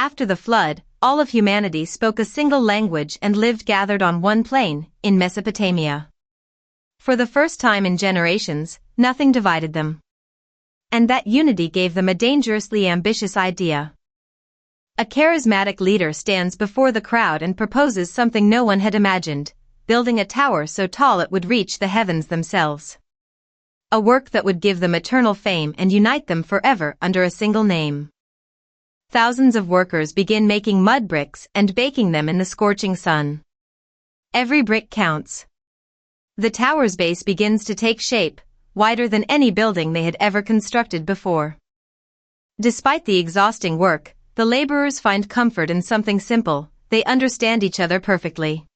After the flood, all of humanity spoke a single language and lived gathered on one plain, in Mesopotamia. For the first time in generations, nothing divided them. And that unity gave them a dangerously ambitious idea. A charismatic leader stands before the crowd and proposes something no one had imagined, building a tower so tall it would reach the heavens themselves. A work that would give them eternal fame and unite them forever under a single name. Thousands of workers begin making mud bricks and baking them in the scorching sun. Every brick counts. The tower's base begins to take shape, wider than any building they had ever constructed before. Despite the exhausting work, the laborers find comfort in something simple: they understand each other perfectly.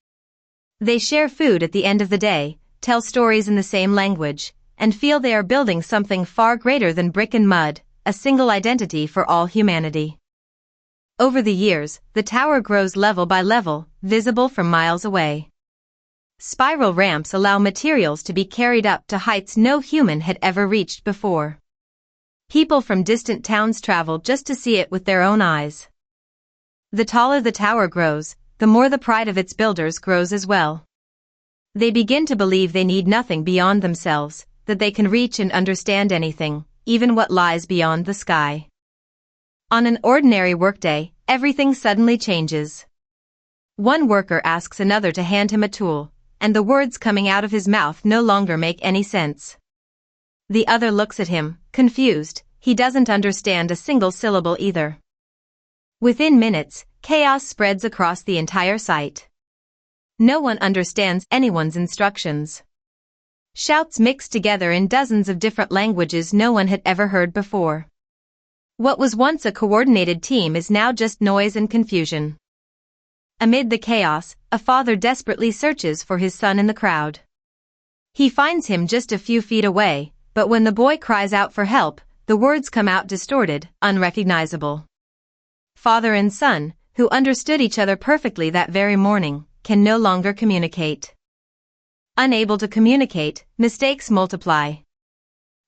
They share food at the end of the day, tell stories in the same language, and feel they are building something far greater than brick and mud, a single identity for all humanity. Over the years, the tower grows level by level, visible from miles away. Spiral ramps allow materials to be carried up to heights no human had ever reached before. People from distant towns travel just to see it with their own eyes. The taller the tower grows, the more the pride of its builders grows as well. They begin to believe they need nothing beyond themselves, that they can reach and understand anything, even what lies beyond the sky. On an ordinary workday, everything suddenly changes. One worker asks another to hand him a tool, and the words coming out of his mouth no longer make any sense. The other looks at him, confused. He doesn't understand a single syllable either. Within minutes, chaos spreads across the entire site. No one understands anyone's instructions. Shouts mix together in dozens of different languages no one had ever heard before. What was once a coordinated team is now just noise and confusion. Amid the chaos, a father desperately searches for his son in the crowd. He finds him just a few feet away, but when the boy cries out for help, the words come out distorted, unrecognizable. Father and son, who understood each other perfectly that very morning, can no longer communicate. Unable to communicate, mistakes multiply.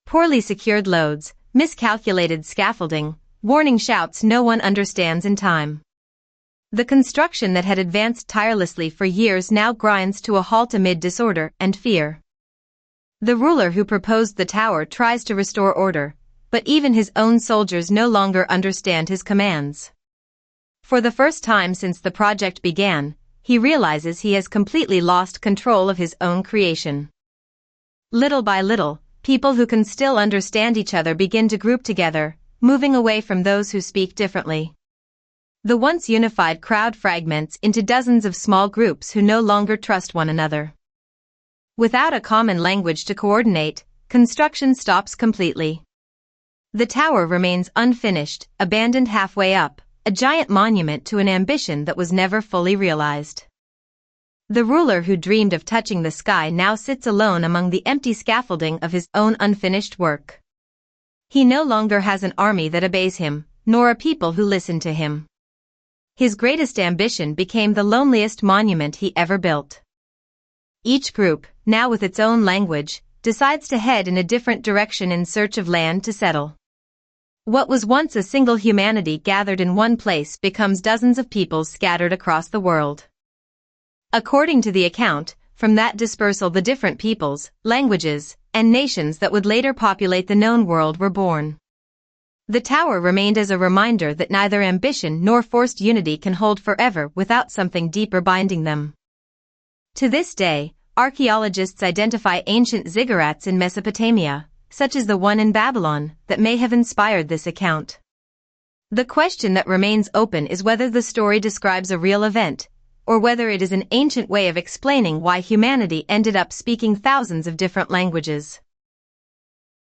Poorly secured loads, miscalculated scaffolding, warning shouts no one understands in time. The construction that had advanced tirelessly for years now grinds to a halt amid disorder and fear. The ruler who proposed the tower tries to restore order, but even his own soldiers no longer understand his commands. For the first time since the project began, he realizes he has completely lost control of his own creation. Little by little, people who can still understand each other begin to group together, moving away from those who speak differently. The once unified crowd fragments into dozens of small groups who no longer trust one another. Without a common language to coordinate, construction stops completely. The tower remains unfinished, abandoned halfway up, a giant monument to an ambition that was never fully realized. The ruler who dreamed of touching the sky now sits alone among the empty scaffolding of his own unfinished work. He no longer has an army that obeys him, nor a people who listen to him. His greatest ambition became the loneliest monument he ever built. Each group, now with its own language, decides to head in a different direction in search of land to settle. What was once a single humanity gathered in one place becomes dozens of peoples scattered across the world. According to the account, from that dispersal the different peoples, languages, and nations that would later populate the known world were born. The tower remained as a reminder that neither ambition nor forced unity can hold forever without something deeper binding them. To this day, archaeologists identify ancient ziggurats in Mesopotamia, such as the one in Babylon, that may have inspired this account. The question that remains open is whether the story describes a real event, or whether it is an ancient way of explaining why humanity ended up speaking thousands of different languages.